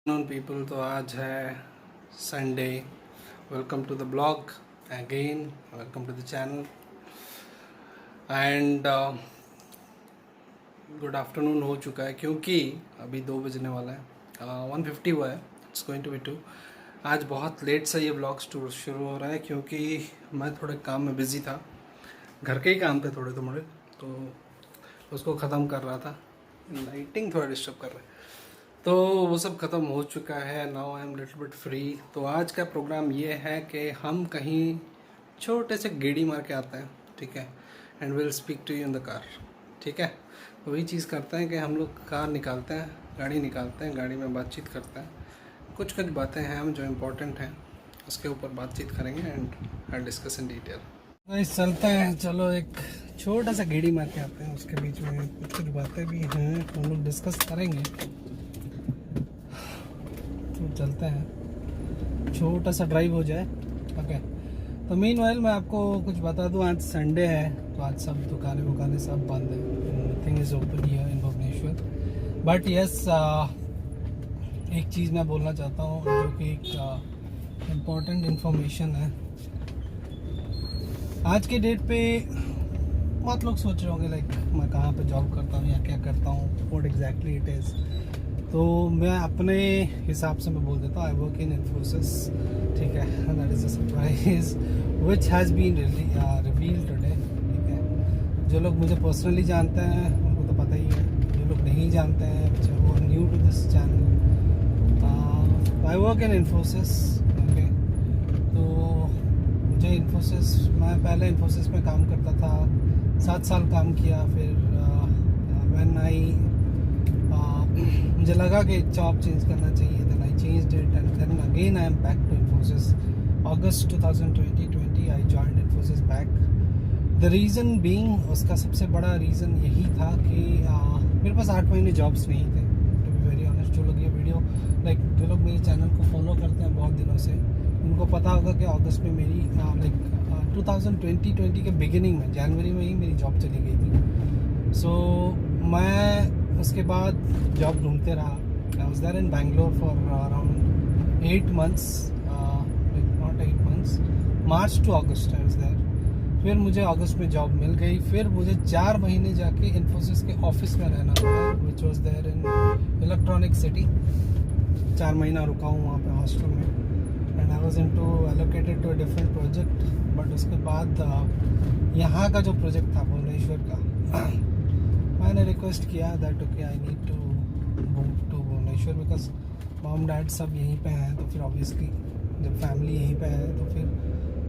Non people. तो आज है Sunday. Welcome to the blog again, welcome to the channel and good afternoon हो चुका है क्योंकि अभी 2 बजने वाला है। 1:50 हुआ है, इट्स गोइंग टू बी 2। आज बहुत लेट से ये ब्लॉग शुरू हो रहा है क्योंकि मैं थोड़े काम में बिज़ी था। घर के ही काम थे थोड़े तो उसको ख़त्म कर रहा था। लाइटिंग थोड़ा डिस्टर्ब कर रहा है, तो वो सब ख़त्म हो चुका है। Now I am little bit free. तो आज का प्रोग्राम ये है कि हम कहीं छोटे से गेड़ी मार के आते हैं, ठीक है, and will speak to you in the car, ठीक है। तो वही चीज़ करते हैं कि हम लोग कार निकालते हैं, गाड़ी निकालते हैं, गाड़ी में बातचीत करते हैं। कुछ बातें हैं हम जो इम्पोर्टेंट हैं उसके ऊपर बातचीत करेंगे and I discuss in detail. चलते हैं, चलो एक छोटा सा गेड़ी मार के आते हैं, उसके बीच में कुछ बातें भी हैं हम लोग डिस्कस करेंगे। तो चलते हैं, छोटा सा ड्राइव हो जाए, ओके। तो मीनवाइल मैं आपको कुछ बता दूं, आज संडे है तो आज सब दुकानें सब बंद है, nothing is open here in Bhubaneswar. But yes, एक चीज़ मैं बोलना चाहता हूँ जो कि एक इम्पोर्टेंट इन्फॉर्मेशन है। आज के डेट पे बहुत लोग सोच रहे होंगे लाइक मैं कहाँ पे जॉब करता हूँ या क्या करता हूँ, व्हाट एग्जैक्टली इट इज़। तो मैं अपने हिसाब से मैं बोल देता हूँ, आई वर्क इन इन्फोसिस, ठीक है। That is a surprise which has been revealed today, ठीक है। जो लोग मुझे पर्सनली जानते हैं उनको तो पता ही है, जो लोग नहीं जानते हैं वो new to this channel, I work in Infosys, okay. तो मुझे इन्फोसिस, मैं पहले इन्फोसिस में काम करता था, 7 साल काम किया। फिर व्हेन आई मुझे लगा कि जॉब चेंज करना चाहिए, then I changed it and then again I am back to Infosys. August 2020 I joined Infosys back. The reason being, उसका सबसे बड़ा रीज़न यही था कि मेरे पास 8 महीने जॉब्स नहीं थे, टू बी वेरी ऑनेस्ट। जो लोग ये वीडियो जो लोग मेरे चैनल को फॉलो करते हैं बहुत दिनों से, उनको पता होगा कि अगस्त में मेरी 2020 के बिगिनिंग में, जनवरी में ही मेरी जॉब चली गई थी। सो मैं उसके बाद जॉब ढूंढते रहा। I was there in Bangalore for around 8 months, not 8 months, March to August I was there. फिर मुझे अगस्त में जॉब मिल गई। फिर मुझे 4 महीने जाके इन्फोसिस के ऑफिस में रहना पड़ा, which was there in Electronic City. 4 महीना रुका हूँ वहाँ पे हॉस्टल में and I was into allocated to a different project. But उसके बाद यहाँ का जो प्रोजेक्ट था भुवनेश्वर का, मैंने रिक्वेस्ट किया that okay I need to move to Bhubaneswar because mom dad सब यहीं पे हैं। तो फिर ऑब्वियसली जब फैमिली यहीं पे है तो फिर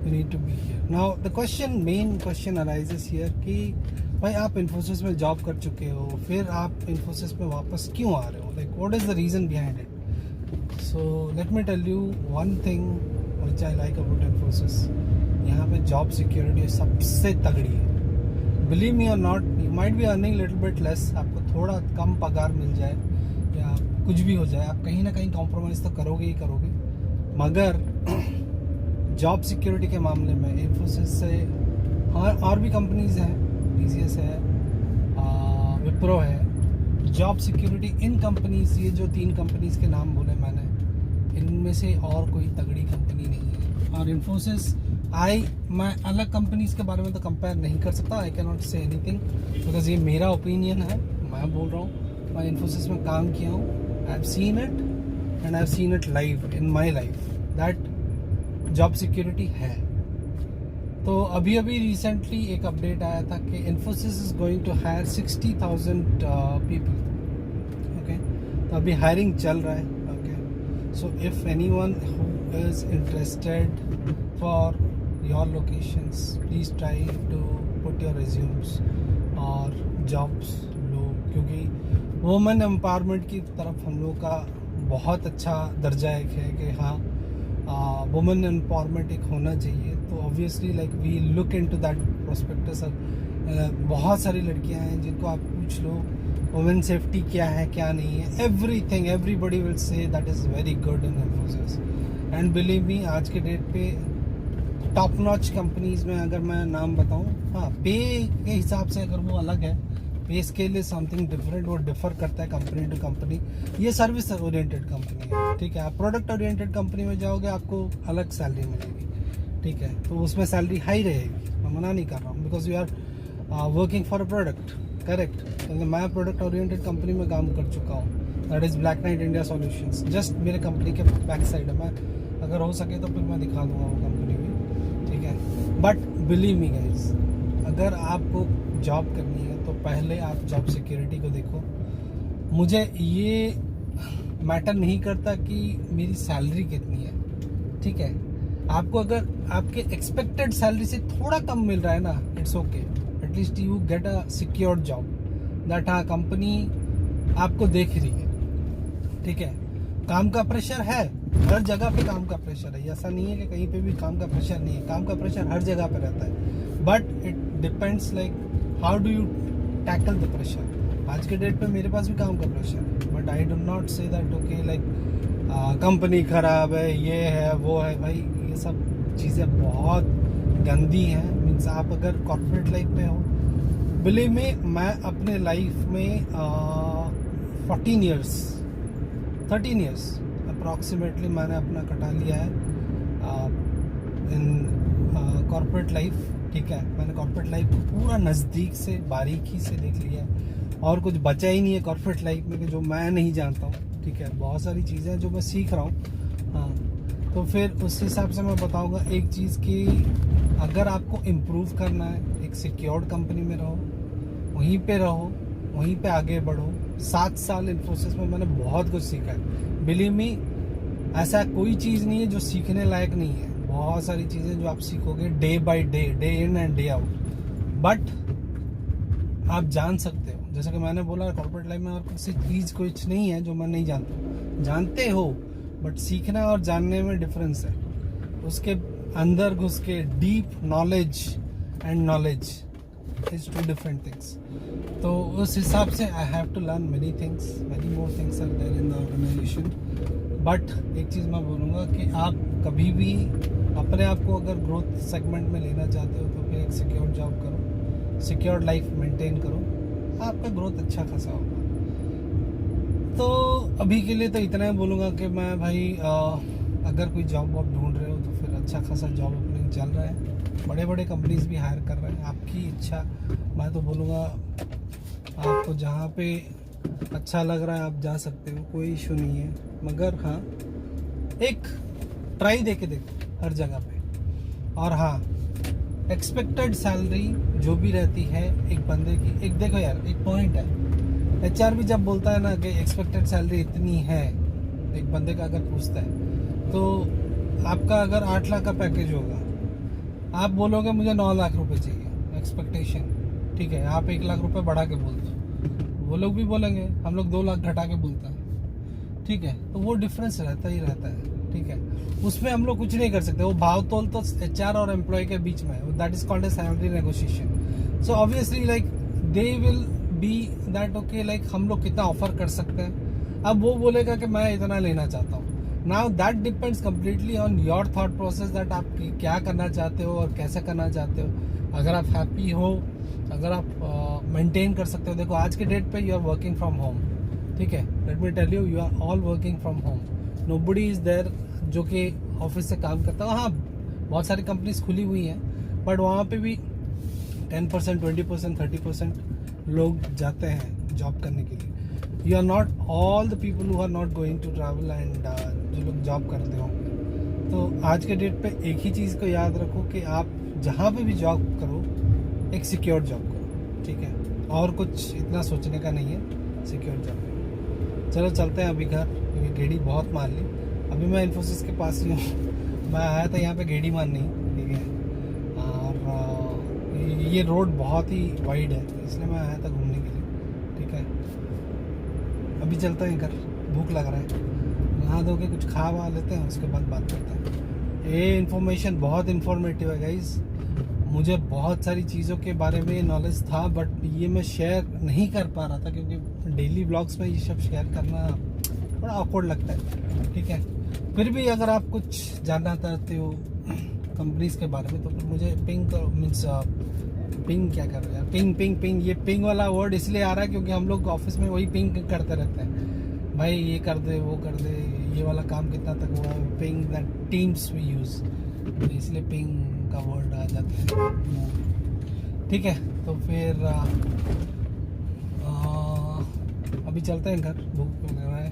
you need to be here. Now the main question arises here कि भाई आप इन्फोसिस में जॉब कर चुके हो, फिर आप इन्फोसिस में वापस क्यों आ रहे हो, like what is the reason behind it. So let me tell you one thing which I like about Infosys. यहाँ पे जॉब सिक्योरिटी सबसे तगड़ी है। बिलीव मी और not, you might be earning little bit less, आपको थोड़ा कम पगार मिल जाए या कुछ भी हो जाए, आप कहीं ना कहीं कॉम्प्रोमाइज़ तो करोगे ही करोगे। मगर जॉब सिक्योरिटी के मामले में इन्फोसिस से और भी कंपनीज हैं, TCS है, विप्रो है। जॉब सिक्योरिटी इन कंपनीज, ये जो 3 कंपनीज के नाम बोले मैंने, इनमें से और कोई तगड़ी कंपनी नहीं है। और इन्फोसिस मैं अलग कंपनीज के बारे में तो कंपेयर नहीं कर सकता, I can not say anything because ये मेरा ओपिनियन है, मैं बोल रहा हूँ। मैं इन्फोसिस में काम किया हूँ, I have seen it and I have seen it live in my life that job security है। तो अभी रिसेंटली एक अपडेट आया था कि Infosys is going to hire 60,000 people, okay. तो अभी हायरिंग चल रहा है, okay. So if anyone who is interested for your locations, please try to put your resumes और jobs लो, क्योंकि वुमेन एम्पावरमेंट की तरफ हम लोग का बहुत अच्छा दर्जा एक है कि हाँ वुमेन एम्पावरमेंट एक होना चाहिए। तो obviously like we look into that prospectus. बहुत सारी लड़कियां हैं जिनको आप पूछ लो वुमेन सेफ्टी क्या है क्या नहीं है, everything everybody will say that is very good in Infosys. And believe me, आज के डेट पे टॉप नॉच कंपनीज में अगर मैं नाम बताऊं, हाँ पे के हिसाब से अगर वो अलग है, पे स्केल इज समथिंग डिफरेंट, वो डिफर करता है कंपनी टू कंपनी। ये सर्विस ओरिएंटेड कंपनी है, ठीक है। आप प्रोडक्ट ओरिएंटेड कंपनी में जाओगे आपको अलग सैलरी मिलेगी, ठीक है। तो उसमें सैलरी हाई रहेगी, मैं मना नहीं कर रहा हूँ, because you are working for a product, correct. क्योंकि मैं प्रोडक्ट ओरिएंटेड कंपनी में काम कर चुका हूँ, that is black night India solutions. Just मेरे कंपनी के बैक साइड है, मैं अगर हो सके तो फिर मैं दिखा दूंगा वो कंपनी भी, ठीक है। बट बिलीव मी गाइज, अगर आपको जॉब करनी है तो पहले आप जॉब सिक्योरिटी को देखो। मुझे ये मैटर नहीं करता कि मेरी सैलरी कितनी है, ठीक है। आपको अगर आपके एक्सपेक्टेड सैलरी से थोड़ा कम मिल रहा है ना, it's okay, at least you get a secured job that हाँ कंपनी आपको देख रही है, ठीक है। काम का प्रेशर है, हर जगह पे काम का प्रेशर है, ऐसा नहीं है कि कहीं पे भी काम का प्रेशर नहीं है, काम का प्रेशर हर जगह पे रहता है। But it depends like how do you tackle the pressure. आज के डेट पे मेरे पास भी काम का प्रेशर है, but I do not say that okay like company खराब है, ये है वो है। भाई ये सब चीज़ें बहुत गंदी हैं। मीन्स आप अगर कॉर्पोरेट लाइफ में हो, बिलीव में मैं अपने लाइफ में 13 ईयर्स अप्रॉक्सीमेटली मैंने अपना कटा लिया है इन कॉर्पोरेट लाइफ, ठीक है। मैंने कॉर्पोरेट लाइफ को पूरा नज़दीक से बारीकी से देख लिया है, और कुछ बचा ही नहीं है कॉर्पोरेट लाइफ में कि जो मैं नहीं जानता हूँ, ठीक है। बहुत सारी चीज़ें जो मैं सीख रहा हूँ, हाँ। तो फिर उस हिसाब से मैं बताऊँगा एक चीज़ कि अगर आपको इम्प्रूव करना है, एक सिक्योर्ड कंपनी में रहो, वहीं पे रहो, वहीं पे आगे बढ़ो। 7 साल इन्फोसिस में मैंने बहुत कुछ सीखा है, बिलीव मी। ऐसा कोई चीज़ नहीं है जो सीखने लायक नहीं है, बहुत सारी चीज़ें जो आप सीखोगे day by day, day in and day out. But आप जान सकते हो, जैसे कि मैंने बोला कॉर्पोरेट लाइफ में और किसी चीज़ कुछ नहीं है जो मैं नहीं जानता, जानते हो, बट सीखना और जानने में डिफरेंस है। उसके अंदर घुस के deep knowledge and knowledge is 2 different things. तो उस हिसाब से I have to learn many things, many more things are there in the organization. But एक चीज़ मैं बोलूँगा कि आप कभी भी अपने आप को अगर ग्रोथ सेगमेंट में लेना चाहते हो तो फिर एक सिक्योर जॉब करो, सिक्योर लाइफ मेंटेन करो, आपका ग्रोथ अच्छा खासा होगा। तो अभी के लिए तो इतना ही बोलूँगा कि मैं भाई अगर कोई जॉब वॉब ढूंढ रहे हो तो फिर अच्छा खासा जॉब ओपनिंग चल रहा है, बड़े बड़े कंपनीज भी हायर कर रहे हैं। आपकी इच्छा, मैं तो बोलूँगा आपको जहाँ पे अच्छा लग रहा है आप जा सकते हो, कोई इशू नहीं है। मगर हाँ, एक ट्राई दे के देखो हर जगह पे। और हाँ, एक्सपेक्टेड सैलरी जो भी रहती है एक बंदे की, एक देखो यार, एक पॉइंट है, HR भी जब बोलता है ना कि एक्सपेक्टेड सैलरी इतनी है, एक बंदे का अगर पूछता है तो आपका अगर 8 लाख का पैकेज होगा, आप बोलोगे मुझे 9 लाख रुपए चाहिए एक्सपेक्टेशन, ठीक है। आप 1 लाख रुपए बढ़ा के बोलते हो, वो लोग भी बोलेंगे हम लोग 2 लाख घटा के बोलते हैं, ठीक है। तो वो डिफरेंस रहता ही रहता है, ठीक है। उसमें हम लोग कुछ नहीं कर सकते, वो भाव तोल तो HR और एम्प्लॉय के बीच में है, that is called a salary negotiation. So obviously like they will be that okay, like हम लोग कितना ऑफर कर सकते हैं। अब वो बोलेगा कि मैं इतना लेना चाहता हूँ। Now that depends completely on your thought process, that आप क्या करना चाहते हो और कैसे करना चाहते हो। अगर आप हैप्पी हो, अगर आप मेंटेन कर सकते हो। देखो आज के डेट पे you are working from home, ठीक है। Let me tell you, you are all working from home, nobody is there जो कि ऑफिस से काम करता हो। हाँ, बहुत सारी कंपनीज खुली हुई हैं, बट वहाँ पे भी 10%, 20%, 30% लोग जाते हैं जॉब करने के लिए। You are not all the people who are not going to travel and जो लोग जॉब करते होंगे। तो आज के डेट पे एक ही चीज़ को याद रखो कि आप जहाँ पे भी जॉब करो, एक सिक्योर जॉब करो, ठीक है। और कुछ इतना सोचने का नहीं है, सिक्योर जॉब करो। चलो चलते हैं अभी घर, क्योंकि गेड़ी बहुत मार ली। अभी मैं इन्फोसिस के पास ही हूँ, मैं आया था यहाँ पे गेड़ी मारने, ठीक है। और ये रोड बहुत ही वाइड है, इसलिए मैं आया था घूमने के लिए, ठीक है। अभी चलते हैं घर, भूख लग रहा है, नहा धो के कुछ खा वा लेते हैं, उसके बाद बात करते हैं। ये इन्फॉर्मेशन बहुत इन्फॉर्मेटिव है गाइज। मुझे बहुत सारी चीज़ों के बारे में नॉलेज था, बट ये मैं शेयर नहीं कर पा रहा था क्योंकि डेली ब्लॉग्स में ये सब शेयर करना थोड़ा ऑकवर्ड लगता है, ठीक है। फिर भी अगर आप कुछ जानना चाहते हो कंपनीज के बारे में तो फिर मुझे पिंग करो, मीन्स पिंग क्या कर रहे हो यार, पिंग पिंग पिंग, ये पिंग वाला वर्ड इसलिए आ रहा है क्योंकि हम लोग ऑफिस में वही पिंग करते रहते हैं, भाई ये कर दे वो कर दे, ये वाला काम कितना तक हुआ, ping the teams we use, तो इसलिए पिंग का वर्ड आ जाता है। ठीक है, तो फिर अभी चलते हैं घर, भूख लग रहा है,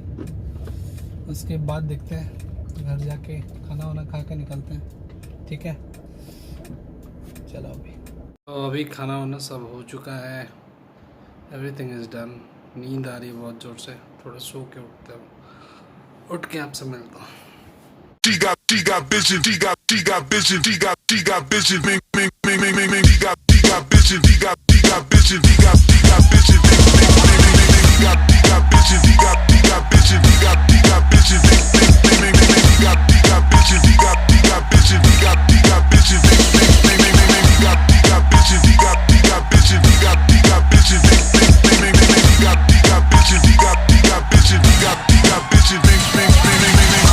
उसके बाद देखते हैं, घर जाके खाना वाना खा के निकलते हैं। ठीक है, चलो अभी खाना वाना सब हो चुका है, एवरीथिंग इज़ डन। नींद आ रही है बहुत ज़ोर से, थोड़ा सो के उठते हो, उठ के आपसे मिलता हूँ। She got vision, she got vision, she got vision, bing, bing, bing, bing, bing, bing. She got vision, she got vision, she got vision, bing, bing, bing, bing, bing, bing. She got vision, she got vision, she got vision, bing, bing, bing, bing, bing, bing. She got vision, she got vision, she got vision, bing, bing, bing, bing, bing, bing. She got vision, she got vision, she got vision, bing, bing, bing, bing, bing, bing. She got vision, she got vision, she got vision, bing, bing, bing, bing, bing, bing.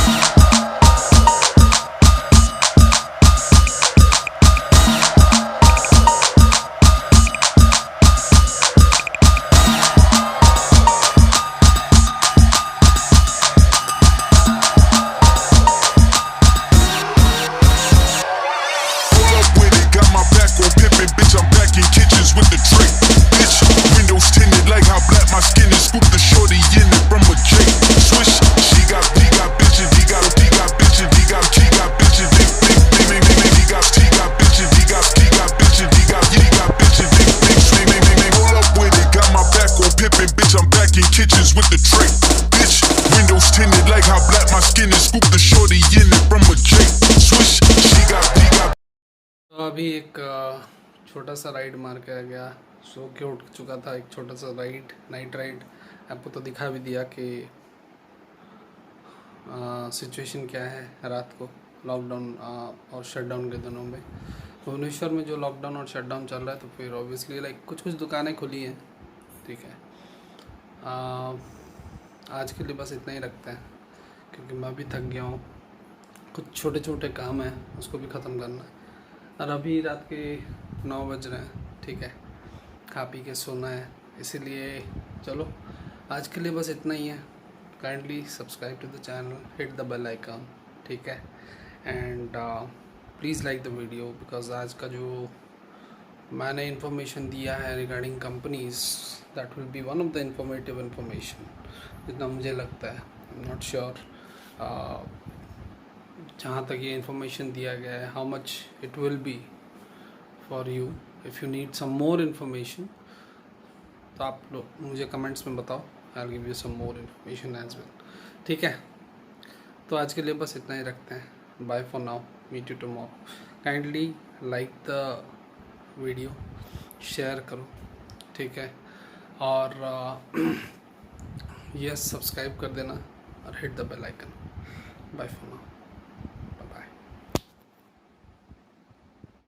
अभी एक छोटा सा ride मार के आ गया, सो के उठ चुका था, एक छोटा सा राइड, नाइट राइड। आपको तो दिखा भी दिया कि सिचुएशन क्या है रात को लॉकडाउन और शटडाउन के दिनों में। भुवनेश्वर में जो लॉकडाउन और शटडाउन चल रहा है, तो फिर ऑब्वियसली लाइक कुछ दुकानें खुली हैं। ठीक है, आज के लिए बस इतना ही रखते हैं, क्योंकि मैं भी थक गया हूँ, कुछ छोटे छोटे काम हैं उसको भी ख़त्म करना है। और अभी रात के 9 बज रहे हैं। ठीक है, खा पी के सोना है, इसीलिए चलो आज के लिए बस इतना ही है। Kindly subscribe to the channel, hit the bell icon. ठीक है, and please like the video, because आज का जो मैंने इन्फॉर्मेशन दिया है regarding companies, that will be one of the informative information, जितना मुझे लगता है। आई एम नॉट श्योर जहाँ तक ये इन्फॉर्मेशन दिया गया है, how much it will be for you. If you need some more information, तो आप लोग मुझे कमेंट्स में बताओ, I will give you some more information as well. ठीक है, तो आज के लिए बस इतना ही रखते हैं। Bye for now, meet you tomorrow. Kindly like the video, share करो। ठीक है, और यस सब्सक्राइब कर देना और hit the bell icon. Bye for now.